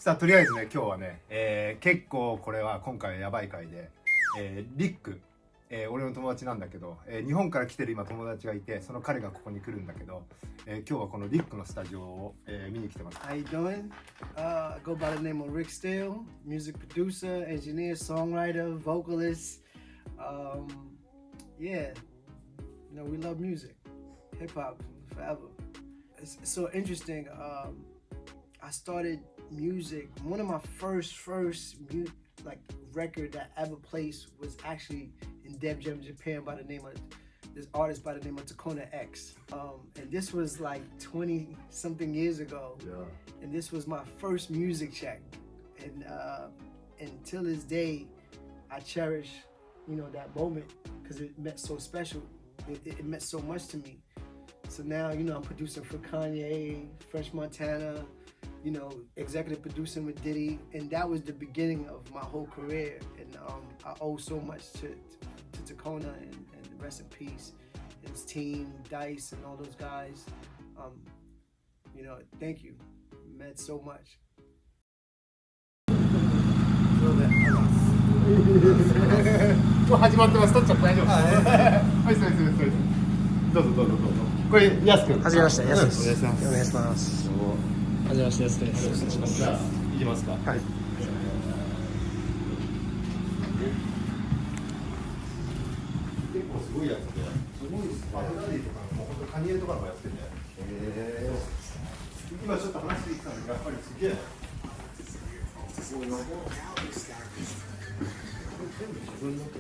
さあとりあえずね今日はね、結構これは今回はやばい回で、リック、俺の友達なんだけど、日本から来てる今友達がいて、その彼がここに来るんだけど、今日はこのリックのスタジオを、見に来てます。 How you doing? Go by the name of Rick Steele, music producer, engineer, songwriter, vocalist. Yeah, you know, we love music, hip hop forever. It's so interesting. I started music. One of my first like record that I ever placed was actually in Def Jam Japan by the name of this artist by the name of Tokona-x. And this was like 20 something years ago. Yeah. And this was my first music check. And until this day, I cherish, you know, that moment because it meant so special. It meant so much to me. So now, you know, I'm producing for Kanye, French Montana, you know, executive producing with Diddy, and that was the beginning of my whole career. And I owe so much to Tokona and rest in peace, and his team, Dice, and all those guys. You know, thank you. It meant so much. もう始まってます。取っちゃって大丈夫です。はい、そうです。どうぞ。これヤス君。はじめまして、ヤスです。お願いします。お願いします。はじめまして、ヤスです。じゃあ行きますか。はい。結構すごいやつで、すごいですね。マクナリとかもう本当カニエとかもやってて。今ちょっと話してきたんでやっぱりすげえ。すごいな。全部自分のとこ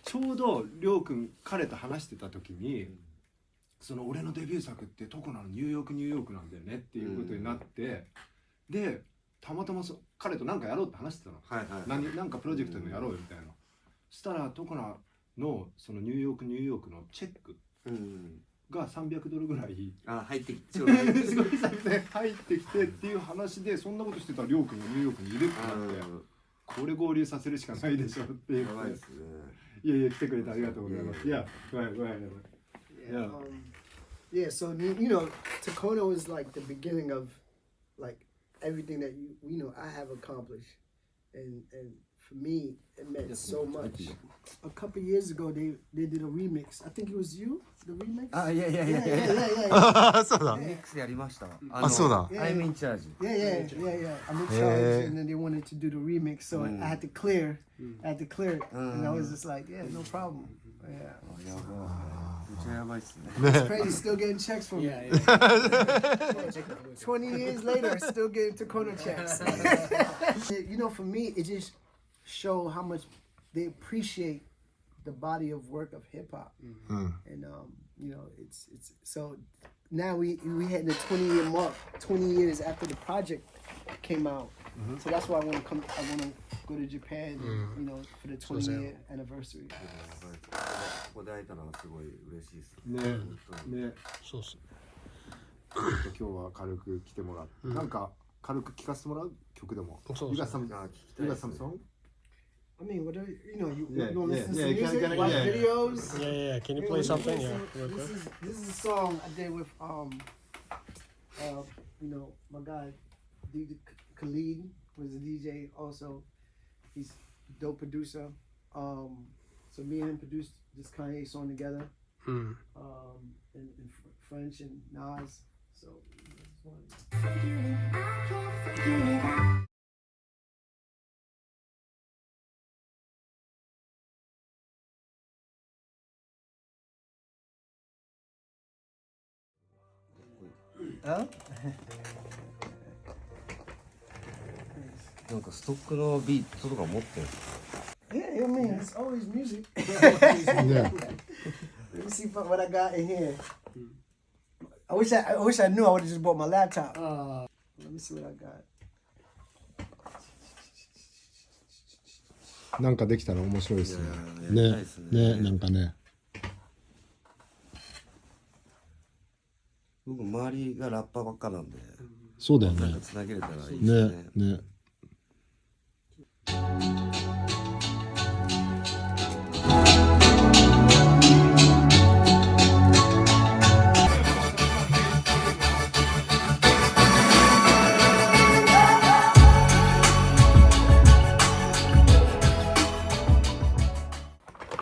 ちょうどりょうくん彼と話してた時に、その俺のデビュー作ってトコナのニューヨークなんだよねっていうことになって、でたまたま彼と何かやろうって話してたの、なんかプロジェクトでもやろうよみたいな、そしたらトコナのそのニューヨークのチェックが$300ぐらい入ってきてすごい作で入ってきてっていう話で、そんなことしてたらりょうくんがニューヨークにいるってなって、これ合流させるしかないでしょっていう。やばいですね。いや来てくれてありがとうございます。いや、ごめん。Yeah, so you know, Tokona was like the beginning of like everything that you know I have accomplished, and for me it meant so much. A couple years ago, they did a remix. I think it was you, the remix. Yeah. そうだ。ミックスやりました。そうだ。I'm in charge. Yeah. I'm in charge, and then they wanted to do the remix, so I had to clear it, and I was just like, yeah, no problem. Yeah. めっちゃやばいっすね。 It's crazy, still getting checks from me. 20 years later, still getting Tokona checks. You know, for me, it just show how much they appreciate the body of work of hip hop, and you know, it's so now we had the 20-year mark, 20 years after the project came out. So that's why I want to go to Japan, you know, for the 20-year anniversary. ここで会えたのはすごい嬉しいですね。そうっす。今日は軽く来てもらって、なんか軽く聴かせてもらう曲でも。You got some song? I mean, whatever, you know, you Yeah, don't listen yeah, to yeah, music, can I- watch yeah. videos. Yeah. Can you play something? Yeah, real quick. This is a song I did with you know, my guy DJ Khalid was a DJ also. He's a dope producer. So me and him produced this Kanye song together. In French and Nas. So this one.あ？なんかストックのビートとか持ってる。 Yeah, I mean, it's always music. Yeah. Let me see what I got in here. I wish I knew. I would have just bought my laptop. Let me see what I got. なんかできたら面白いですね。いやいややりたいですねなんかね。僕周りがラッパーばっかなんで、そうだよねなんか。つなげれたらいいですね。ね。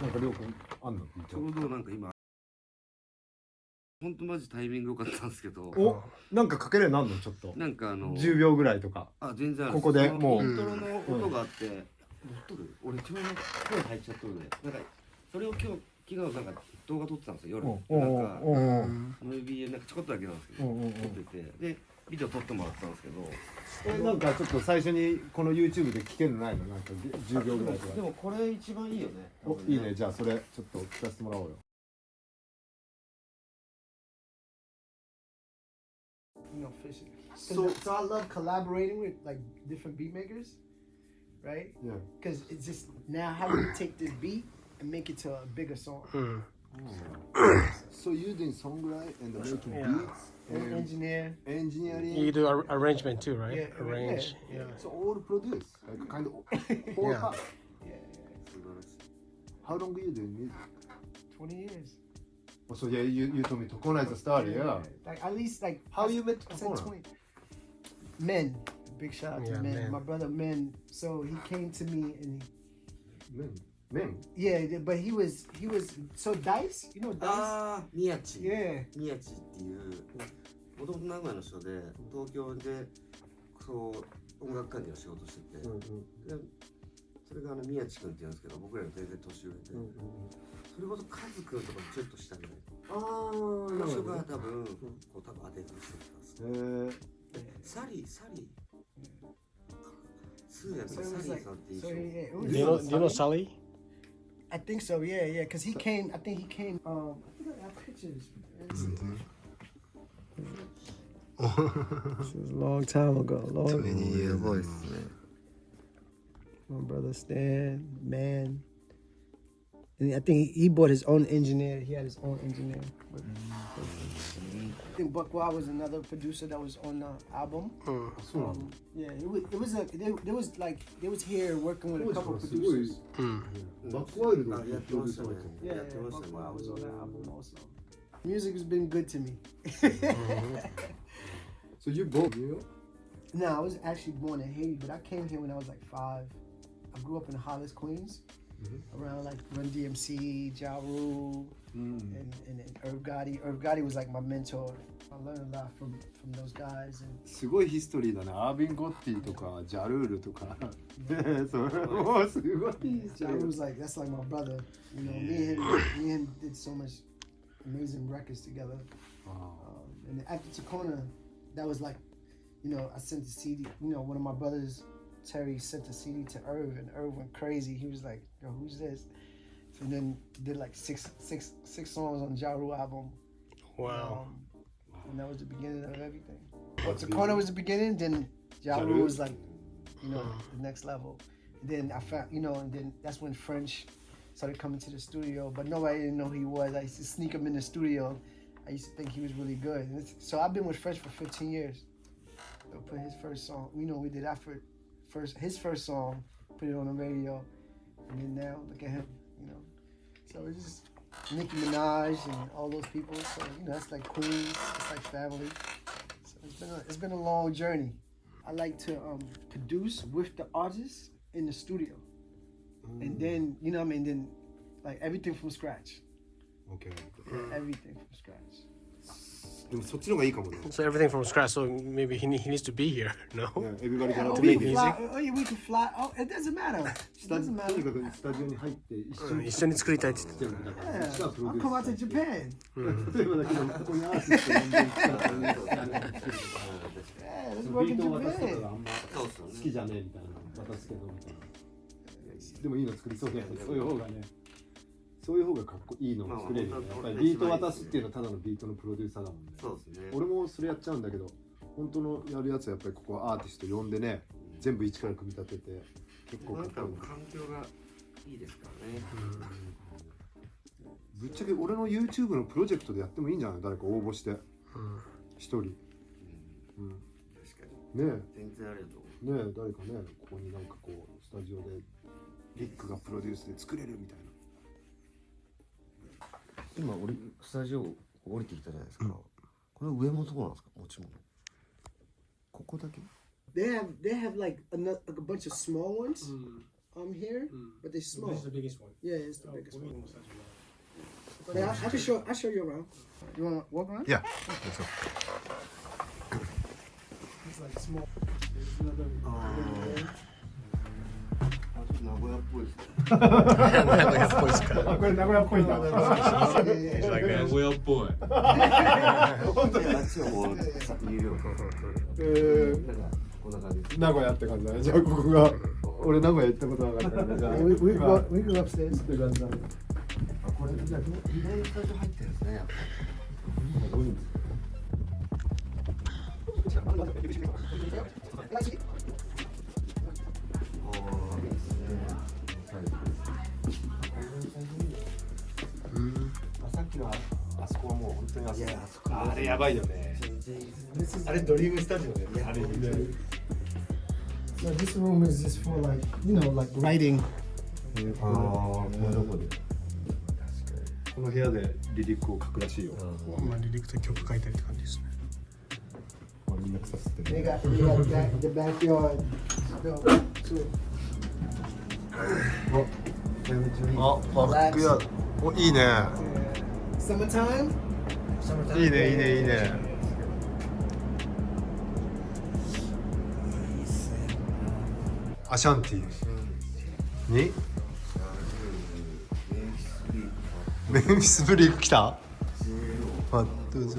なんかりょうくんあんの？ちょうどなんか今本当マジタイミング良かったんですけど、お、なんかかけれるなんのちょっと。なんか10秒ぐらいとか。全然あるここでもうイントロの音があって、撮る俺一番声入っちゃっとるで、なんかそれを昨日なんか動画撮ってたんですよ夜。なんかノイビーなんかちょこっとだけなんですけど、撮っててでビデオ撮ってもらったんですけど、なんかちょっと最初にこの YouTube で聞けるのないの？なんか10秒ぐらいとか。でもこれ一番いいよね。お、いいね。じゃあそれちょっと聞かせてもらおうよ。You know, fishing. So I love collaborating with like different beat makers, right? Yeah. Because it's just now how do you take this beat and make it to a bigger song? So you doing songwriting and making Yeah. beats And engineer. engineering. You do arrangement too, right? Yeah, Arrange. yeah. So all produce, like kind of whole Yeah. part. Yeah, How long are you doing music? 20 years. Oh, so yeah, you told me Tokona is a star, yeah. Like at least like How you met I said Tokona? 20. Men. Big shout out to Yeah, Men. Men. My brother Men. So he came to me and Men. but he was so Dice, you know Dice? 宮地 Yeah. 宮地っていうもともと名古屋の人で東京でそう音楽関係の仕事してて、でそれが宮地君って言うんですけど、僕らより全然年上で、それこそカズ君とかちょっと下ぐらい。この人が多分当ててる人なんです。サリースーヤさん、サリーさんっていう So 人。 yeah, Do you know Sully? I think so. Yeah. Because he came. I think he came. I think I have pictures. This was a long time ago. Long. やばいっすね。My brother Stan, Man. And I think he bought his own engineer. He had his own engineer. I think Buckwild was another producer that was on the album. Yeah, they was here working with a couple of producers. バックワイルドやってましたね。 Yeah, やってましたね。 Buckwild was on that album also. Music has been good to me. So you both New York? No, I was actually born in Haiti, but I came here when I was like 5. I grew up in Hollis, Queens, around like Run DMC, Ja Rule, and Irv Gotti. Irv Gotti was like my mentor. I learned a lot from those guys. And すごいヒストリーだね。アービン・ゴッティとかジャルールとか。もうすごいヒスト Ja リ Rule ー。 was like, that's like my brother. You know, me and him did so much amazing records together. And after Tokona, that was like, you know, I sent the CD. You know, one of my brothers, Terry, sent the CD to Irv, and Irv went crazy. He was like, "Yo, who's this?" So then did like six songs on Ja Rule album. Wow. And that was the beginning of everything. Tokona was the beginning. Then Ja Rule was like, you know, the next level. And then I found, you know, and then that's when French started coming to the studio. But nobody didn't know who he was. I used to sneak him in the studio. I used to think he was really good. So I've been with French for 15 years. They'll put his first song. You know, we did his first song, put it on the radio, and then now look at him. You know, so it's just Nicki Minaj and all those people. So you know, that's like Queens. It's like family. So it's been a long journey. I like to produce with the artist in the studio, and then you know what I mean. Then like everything from scratch. Okay. Yeah, everything from scratch. でもそっちの方がいいかもね。 So everything from scratch. So maybe he needs to be here. No. Everybody Yeah, gonna oh, be we make can here. fly. Oh, yeah, we can fly. Oh, it doesn't matter. It スタ doesn't とに matter. かくスタジオに入って一緒に一緒に作りたいって言って来てるんだから Yeah, そしたらプロ I'll デュー come ス out to Japan. 例えばだけどここにアーティスト呼んできたら Yeah, let's ビ work ー in トを渡すとか Japan. があんまそうっすよね。好きじゃねえみたいな渡すけどみたいなでもいいの作りそうだよねそういう方がねそういう方がかっこいいのを作れるよねやっぱりビートを渡すっていうのはただのビートのプロデューサーだもんねそうですね。俺もそれやっちゃうんだけど本当のやるやつはやっぱりここはアーティスト呼んでね全部一から組み立てて結構なんか環境がいいですからね。ぶっちゃけ俺の YouTube のプロジェクトでやってもいいんじゃない？誰か応募して一人、確かにね全然ありがとう。えねえ誰かねここになんかこうスタジオでリックがプロデュースで作れるみたいな。今俺スタジオ降りてきたじゃないですか。これ上もそうなんですか？持ち物。ここだけ？ They have like a bunch of small ones here, but they're small. This is the biggest one. Yeah, it's the biggest we one. almost have to Yeah, I can show. I'll show you around. You want to walk around? Yeah. It's like small. There's another. 名古屋っぽいですね。あ、これ名古屋っぽいんだ。名古屋っぽい。あっちはもう有料。なんかこんな感じ。名古屋って感じだね。じゃあここが俺名古屋行ったことなかったからね。じゃあ We can go upstairs. って感じだね。あ、これじゃあ意外にスタジオ入ってるんですね。やっぱどういうんですか。さっきのあそこはもう本当にあれやばいよね。あれドリームスタジオだよね。あれね。So this room is just for like like writing. この部屋でリリックを書くらしいよ。まあリリックと曲書いたりって感じですね。みんな草吸って They る。 got the backyard built too. あ、バックヤード。お、いいね。 Summertime. いいね、いいね、いいね。アシャンティーにメンフィスブリーク来た？あ、どうぞ。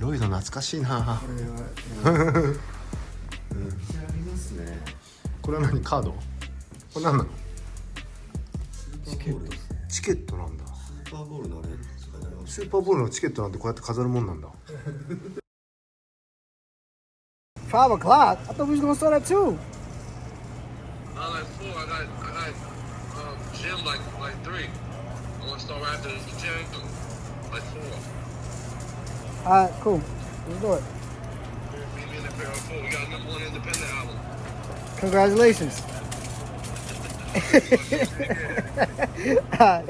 ロイド懐かしいな。これは何？カード？これ何なの？チケットなんだ。スーパーボールのあれ。スーパーボールのチケットなんてこうやって飾るもんなんだ。5 o'clock. I thought we was gonna start at 2. Like 4. I got gym like 3. I want to start right after the gym like 4. All right, cool. Let's do it. Meet me in the fair at 4. We got #1 independent album. Congratulations. All right.